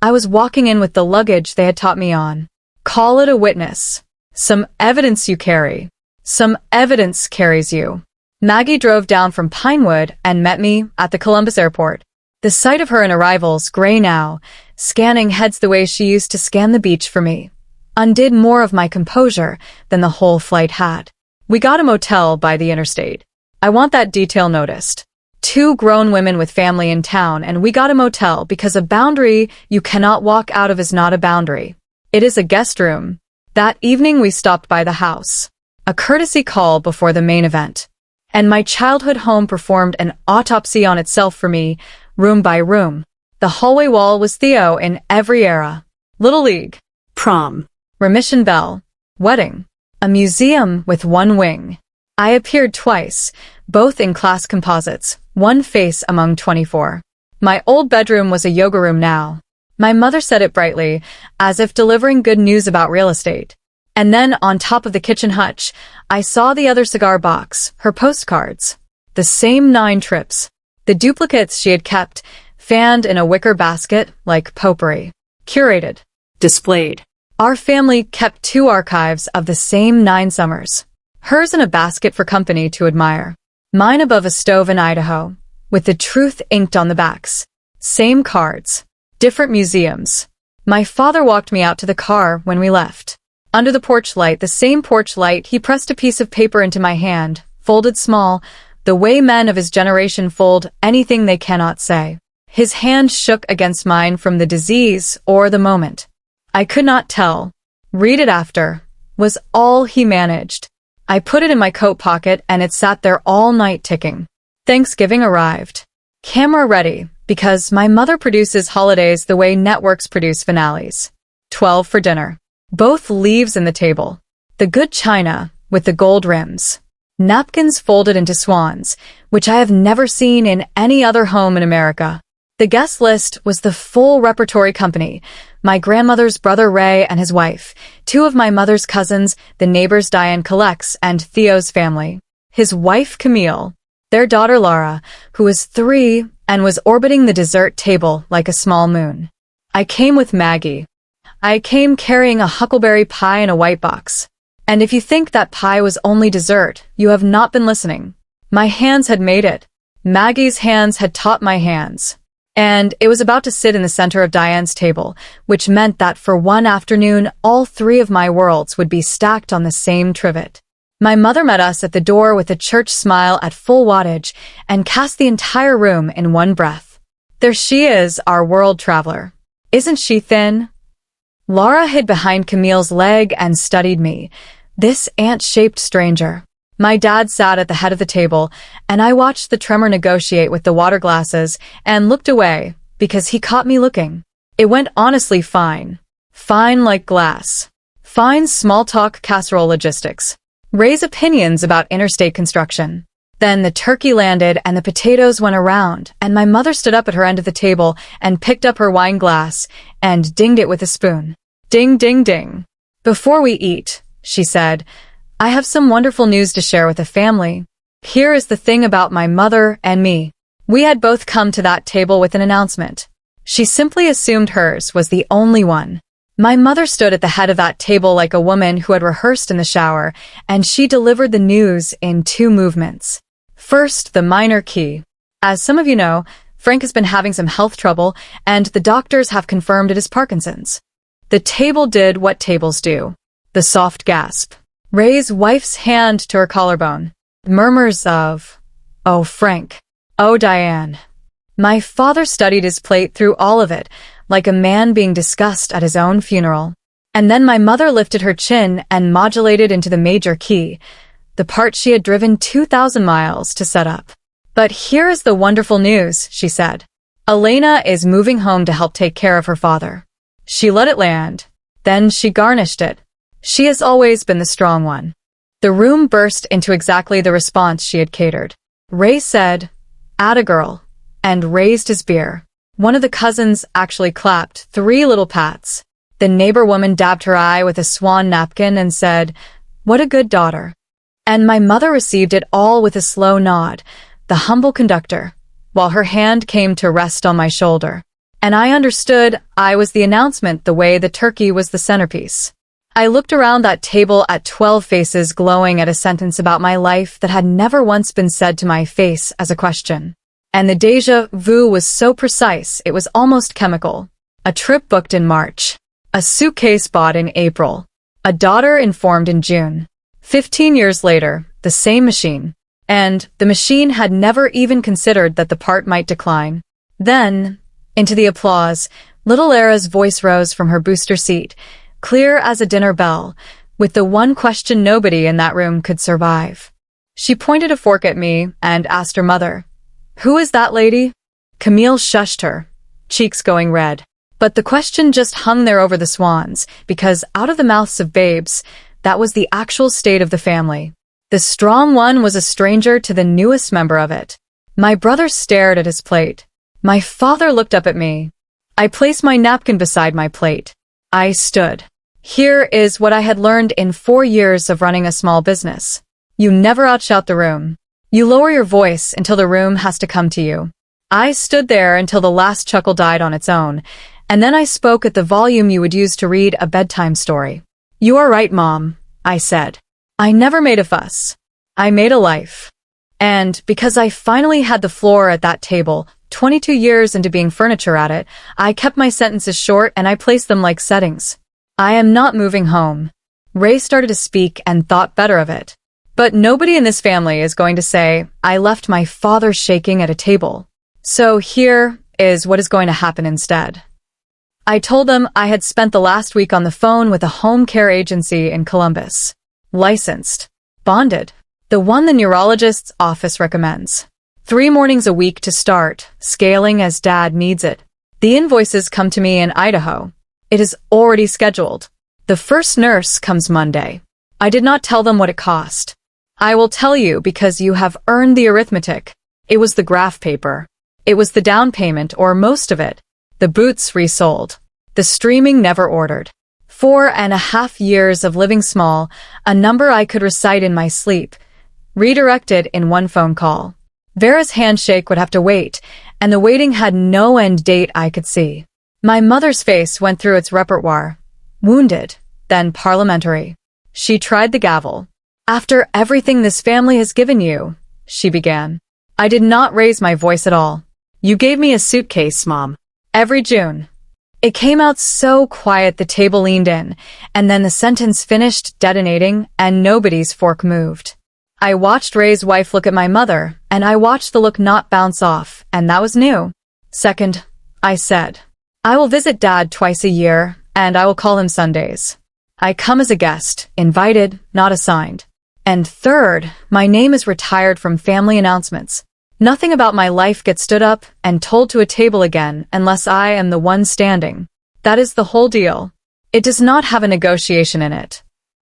I was walking in with the luggage they had taught me on. Call it a witness. Some evidence you carry. Some evidence carries you. Maggie drove down from Pinewood and met me at the Columbus airport. The sight of her in arrivals, gray now, scanning heads the way she used to scan the beach for me, undid more of my composure than the whole flight had. We got a motel by the interstate. I want that detail noticed. 2 grown women with family in town, and we got a motel because a boundary you cannot walk out of is not a boundary. It is a guest room. That evening we stopped by the house. A courtesy call before the main event. And my childhood home performed an autopsy on itself for me, room by room. The hallway wall was Theo in every era. Little League. Prom. Remission bell. Wedding. A museum with 1 wing. I appeared twice, both in class composites, 1 face among 24. My old bedroom was a yoga room now. My mother said it brightly, as if delivering good news about real estate. And then, on top of the kitchen hutch, I saw the other cigar box, her postcards. The same 9 trips. The duplicates she had kept, fanned in a wicker basket like potpourri. Curated. Displayed. Our family kept 2 archives of the same 9 summers. Hers in a basket for company to admire. Mine above a stove in Idaho, with the truth inked on the backs. Same cards. Different museums. My father walked me out to the car when we left. Under the porch light, the same porch light, he pressed a piece of paper into my hand, folded small, the way men of his generation fold anything they cannot say. His hand shook against mine from the disease or the moment. I could not tell. Read it after, was all he managed. I put it in my coat pocket and it sat there all night ticking. Thanksgiving arrived. Camera ready, because my mother produces holidays the way networks produce finales. 12 for dinner. Both leaves in the table. The good china, with the gold rims. Napkins folded into swans, which I have never seen in any other home in America. The guest list was the full repertory company. My grandmother's brother Ray and his wife, two of my mother's cousins, the neighbors Diane collects, and Theo's family. His wife Camille, their daughter Laura, who was 3 and was orbiting the dessert table like a small moon. I came with Maggie. I came carrying a huckleberry pie in a white box. And if you think that pie was only dessert, you have not been listening. My hands had made it. Maggie's hands had taught my hands. And it was about to sit in the center of Diane's table, which meant that for one afternoon, all 3 of my worlds would be stacked on the same trivet. My mother met us at the door with a church smile at full wattage and cast the entire room in one breath. There she is, our world traveler. Isn't she thin? Laura hid behind Camille's leg and studied me, this ant-shaped stranger. My dad sat at the head of the table, and I watched the tremor negotiate with the water glasses and looked away because he caught me looking. It went honestly fine. Fine like glass. Fine small-talk casserole logistics. Raise opinions about interstate construction. Then the turkey landed and the potatoes went around, and my mother stood up at her end of the table and picked up her wine glass and dinged it with a spoon. Ding, ding, ding. Before we eat, she said, I have some wonderful news to share with the family. Here is the thing about my mother and me. We had both come to that table with an announcement. She simply assumed hers was the only one. My mother stood at the head of that table like a woman who had rehearsed in the shower, and she delivered the news in 2 movements. First, the minor key. As some of you know, Frank has been having some health trouble, and the doctors have confirmed it is Parkinson's. The table did what tables do. The soft gasp. Ray's wife's hand to her collarbone. Murmurs of, "Oh, Frank. Oh, Diane." My father studied his plate through all of it, like a man being discussed at his own funeral. And then my mother lifted her chin and modulated into the major key, the part she had driven 2,000 miles to set up. But here is the wonderful news, she said. Elena is moving home to help take care of her father. She let it land. Then she garnished it. She has always been the strong one. The room burst into exactly the response she had catered. Ray said, "Atta girl," and raised his beer. One of the cousins actually clapped 3 little pats. The neighbor woman dabbed her eye with a swan napkin and said, "What a good daughter." And my mother received it all with a slow nod, the humble conductor, while her hand came to rest on my shoulder. And I understood I was the announcement the way the turkey was the centerpiece. I looked around that table at 12 faces glowing at a sentence about my life that had never once been said to my face as a question. And the déjà vu was so precise it was almost chemical. A trip booked in March. A suitcase bought in April. A daughter informed in June. 15 years later, the same machine. And the machine had never even considered that the part might decline. Then, into the applause, little Lara's voice rose from her booster seat, clear as a dinner bell, with the one question nobody in that room could survive. She pointed a fork at me and asked her mother, "Who is that lady?" Camille shushed her, cheeks going red. But the question just hung there over the swans, because out of the mouths of babes, that was the actual state of the family. The strong one was a stranger to the newest member of it. My brother stared at his plate. My father looked up at me. I placed my napkin beside my plate. I stood. Here is what I had learned in 4 years of running a small business. You never outshout the room. You lower your voice until the room has to come to you. I stood there until the last chuckle died on its own, and then I spoke at the volume you would use to read a bedtime story. "You are right, Mom," I said. I never made a fuss. I made a life. And because I finally had the floor at that table, 22 years into being furniture at it, I kept my sentences short and I placed them like settings. I am not moving home. Ray started to speak and thought better of it. But nobody in this family is going to say, I left my father shaking at a table. So here is what is going to happen instead. I told them I had spent the last week on the phone with a home care agency in Columbus. Licensed. Bonded. The one the neurologist's office recommends. 3 mornings a week to start, scaling as Dad needs it. The invoices come to me in Idaho. It is already scheduled. The first nurse comes Monday. I did not tell them what it cost. I will tell you because you have earned the arithmetic. It was the graph paper. It was the down payment, or most of it. The boots resold. The streaming never ordered. 4.5 years of living small, a number I could recite in my sleep. Redirected in one phone call. Vera's handshake would have to wait, and the waiting had no end date I could see. My mother's face went through its repertoire. Wounded, then parliamentary. She tried the gavel. After everything this family has given you, she began. I did not raise my voice at all. You gave me a suitcase, Mom. Every June. It came out so quiet the table leaned in, and then the sentence finished detonating and nobody's fork moved. I watched Ray's wife look at my mother, and I watched the look not bounce off, and that was new. Second, I said, I will visit Dad twice a year, and I will call him Sundays. I come as a guest, invited, not assigned. And third, my name is retired from family announcements. Nothing about my life gets stood up and told to a table again unless I am the one standing. That is the whole deal. It does not have a negotiation in it.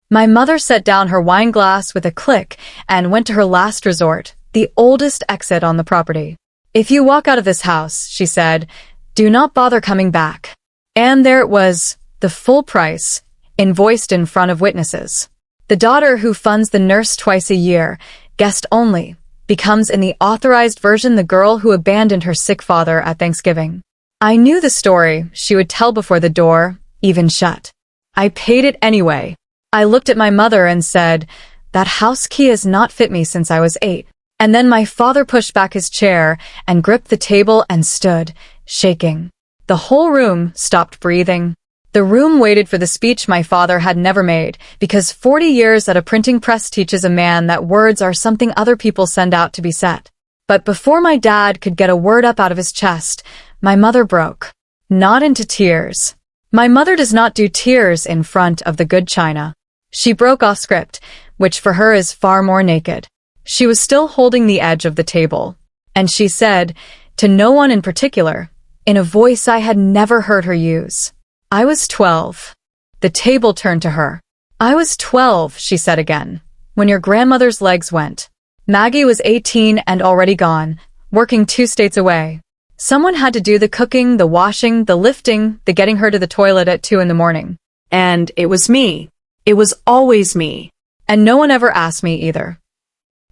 My mother set down her wine glass with a click and went to her last resort, the oldest exit on the property. If you walk out of this house, she said, do not bother coming back. And there it was, the full price, invoiced in front of witnesses. The daughter who funds the nurse twice a year, guest only, becomes in the authorized version the girl who abandoned her sick father at Thanksgiving. I knew the story she would tell before the door, even shut. I paid it anyway. I looked at my mother and said, that house key has not fit me since I was 8. And then my father pushed back his chair and gripped the table and stood, shaking. The whole room stopped breathing. The room waited for the speech my father had never made, because 40 years at a printing press teaches a man that words are something other people send out to be said. But before my dad could get a word up out of his chest, my mother broke. Not into tears. My mother does not do tears in front of the good china. She broke off script, which for her is far more naked. She was still holding the edge of the table. And she said, to no one in particular, in a voice I had never heard her use. I was 12. The table turned to her. I was 12, she said again, when your grandmother's legs went. Maggie was 18 and already gone, working 2 states away. Someone had to do the cooking, the washing, the lifting, the getting her to the toilet at 2 in the morning. And it was me. It was always me. And no one ever asked me either.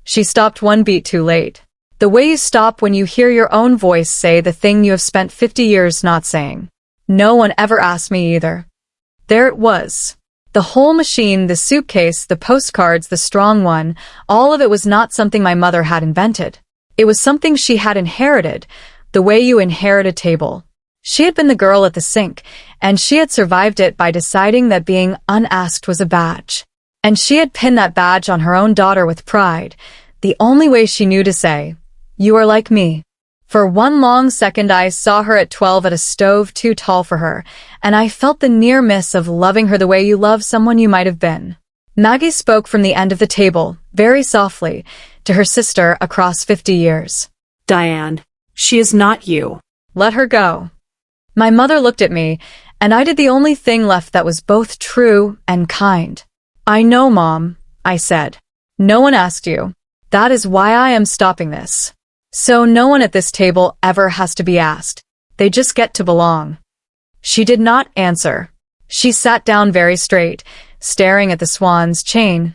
She stopped 1 beat too late. The way you stop when you hear your own voice say the thing you have spent 50 years not saying. No one ever asked me either. There it was. The whole machine, the suitcase, the postcards, the strong one, all of it was not something my mother had invented. It was something she had inherited, the way you inherit a table. She had been the girl at the sink, and she had survived it by deciding that being unasked was a badge. And she had pinned that badge on her own daughter with pride, the only way she knew to say, you are like me. For 1 long second I saw her at 12 at a stove too tall for her, and I felt the near miss of loving her the way you love someone you might have been. Maggie spoke from the end of the table, very softly, to her sister across 50 years. Diane, she is not you. Let her go. My mother looked at me, and I did the only thing left that was both true and kind. I know, Mom, I said. No one asked you. That is why I am stopping this. So no one at this table ever has to be asked. They just get to belong. She did not answer. She sat down very straight, staring at the swan's chain,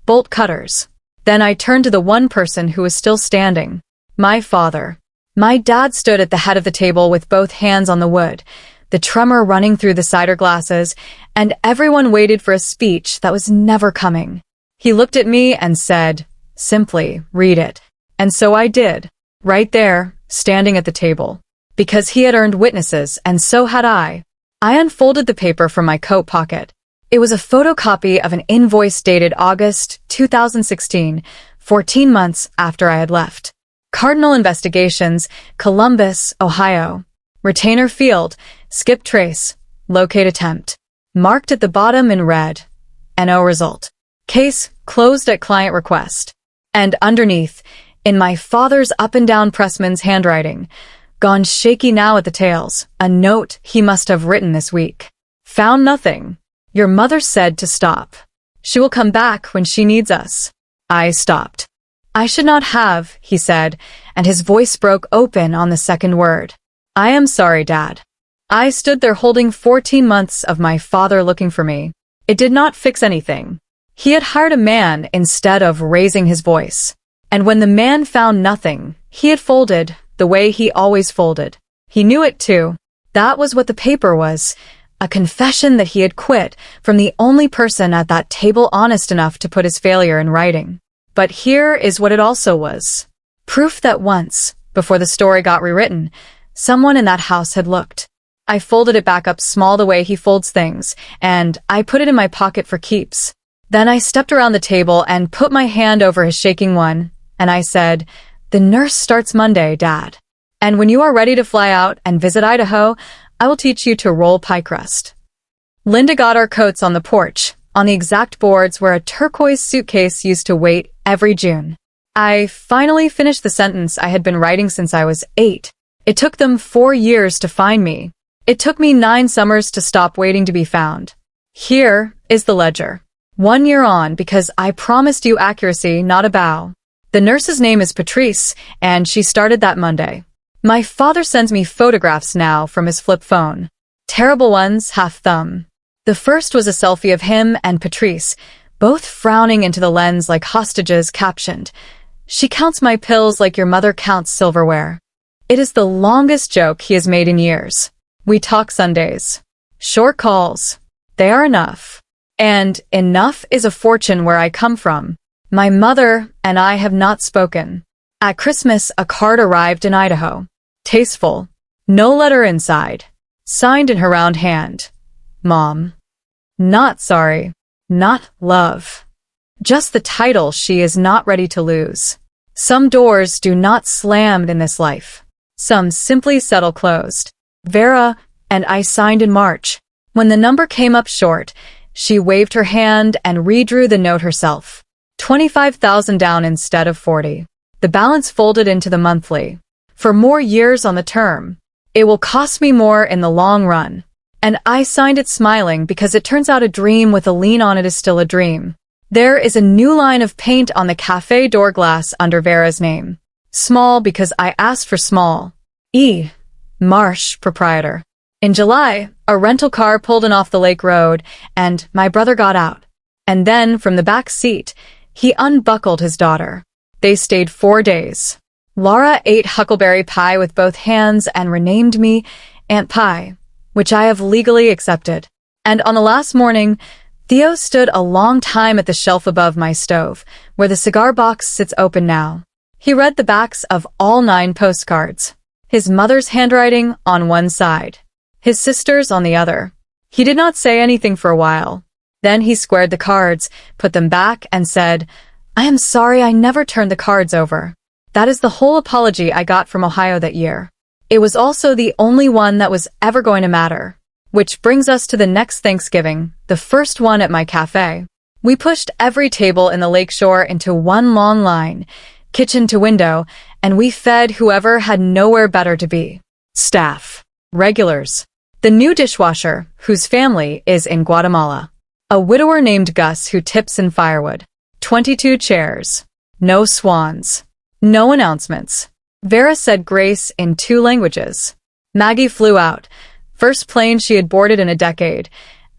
bolt cutters. Then I turned to the one person who was still standing. My father. My dad stood at the head of the table with both hands on the wood, the tremor running through the cider glasses, and everyone waited for a speech that was never coming. He looked at me and said, simply, read it. And so I did. Right there, standing at the table. Because he had earned witnesses, and so had I. I unfolded the paper from my coat pocket. It was a photocopy of an invoice dated August 2016, 14 months after I had left. Cardinal Investigations, Columbus, Ohio. Retainer field, skip trace, locate attempt. Marked at the bottom in red, no result. Case closed at client request. And underneath, in my father's up-and-down pressman's handwriting, gone shaky now at the tails, a note he must have written this week. Found nothing. Your mother said to stop. She will come back when she needs us. I stopped. I should not have, he said, and his voice broke open on the second word. I am sorry, Dad. I stood there holding 14 months of my father looking for me. It did not fix anything. He had hired a man instead of raising his voice. And when the man found nothing, he had folded the way he always folded. He knew it too. That was what the paper was. A confession that he had quit from the only person at that table honest enough to put his failure in writing. But here is what it also was. Proof that once, before the story got rewritten, someone in that house had looked. I folded it back up small the way he folds things, and I put it in my pocket for keeps. Then I stepped around the table and put my hand over his shaking one, and I said, "The nurse starts Monday, Dad. And when you are ready to fly out and visit Idaho, I will teach you to roll pie crust." Linda got our coats on the porch, on the exact boards where a turquoise suitcase used to wait every June. I finally finished the sentence I had been writing since I was 8. It took them 4 years to find me. It took me 9 summers to stop waiting to be found. Here is the ledger. 1 year on, because I promised you accuracy, not a bow. The nurse's name is Patrice, and she started that Monday. My father sends me photographs now from his flip phone. Terrible ones, half thumb. The first was a selfie of him and Patrice, both frowning into the lens like hostages, captioned, "She counts my pills like your mother counts silverware." It is the longest joke he has made in years. We talk Sundays. Short calls. They are enough. And enough is a fortune where I come from. My mother and I have not spoken. At Christmas, a card arrived in Idaho. Tasteful. No letter inside. Signed in her round hand. Mom. Not sorry. Not love. Just the title she is not ready to lose. Some doors do not slam in this life. Some simply settle closed. Vera and I signed in March. When the number came up short, she waved her hand and redrew the note herself. 25,000 down instead of 40. The balance folded into the monthly. For more years on the term. It will cost me more in the long run. And I signed it smiling because it turns out a dream with a lien on it is still a dream. There is a new line of paint on the cafe door glass under Vera's name. Small because I asked for small. E. Marsh, proprietor. In July, a rental car pulled in off the lake road, and my brother got out. And then, from the back seat, he unbuckled his daughter. They stayed 4 days. Laura ate huckleberry pie with both hands and renamed me Aunt Pie, which I have legally accepted. And on the last morning, Theo stood a long time at the shelf above my stove, where the cigar box sits open now. He read the backs of all 9 postcards. His mother's handwriting on one side, his sister's on the other. He did not say anything for a while. Then he squared the cards, put them back, and said, "I am sorry I never turned the cards over." That is the whole apology I got from Ohio that year. It was also the only one that was ever going to matter. Which brings us to the next Thanksgiving, the first one at my cafe. We pushed every table in the lakeshore into one long line, kitchen to window, and we fed whoever had nowhere better to be. Staff. Regulars. The new dishwasher, whose family is in Guatemala. A widower named Gus who tips in firewood. 22 chairs. No swans. No announcements. Vera said grace in 2 languages. Maggie flew out, first plane she had boarded in a decade,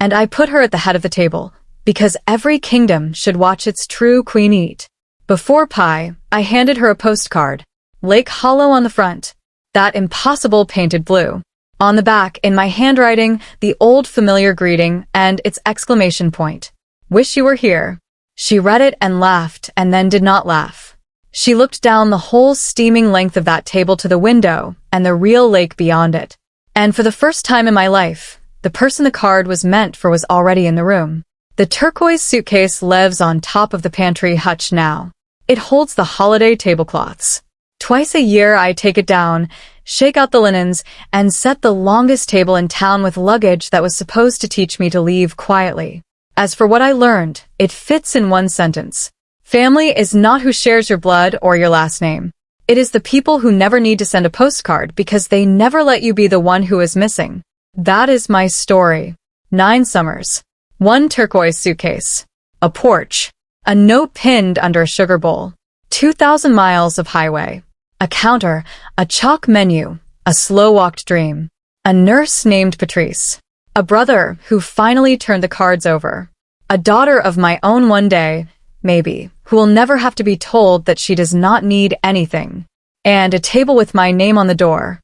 and I put her at the head of the table, because every kingdom should watch its true queen eat. Before pie, I handed her a postcard. Lake Hollow on the front. That impossible painted blue. On the back, in my handwriting, the old familiar greeting and its exclamation point. Wish you were here. She read it and laughed and then did not laugh. She looked down the whole steaming length of that table to the window and the real lake beyond it. And for the first time in my life, the person the card was meant for was already in the room. The turquoise suitcase lives on top of the pantry hutch now. It holds the holiday tablecloths. Twice a year I take it down, shake out the linens, and set the longest table in town with luggage that was supposed to teach me to leave quietly. As for what I learned, it fits in one sentence. Family is not who shares your blood or your last name. It is the people who never need to send a postcard because they never let you be the one who is missing. That is my story. 9 summers. 1 turquoise suitcase. A porch. A note pinned under a sugar bowl. 2,000 miles of highway. A counter. A chalk menu. A slow-walked dream. A nurse named Patrice. A brother who finally turned the cards over. A daughter of my own one day, maybe, who will never have to be told that she does not need anything. And a table with my name on the door.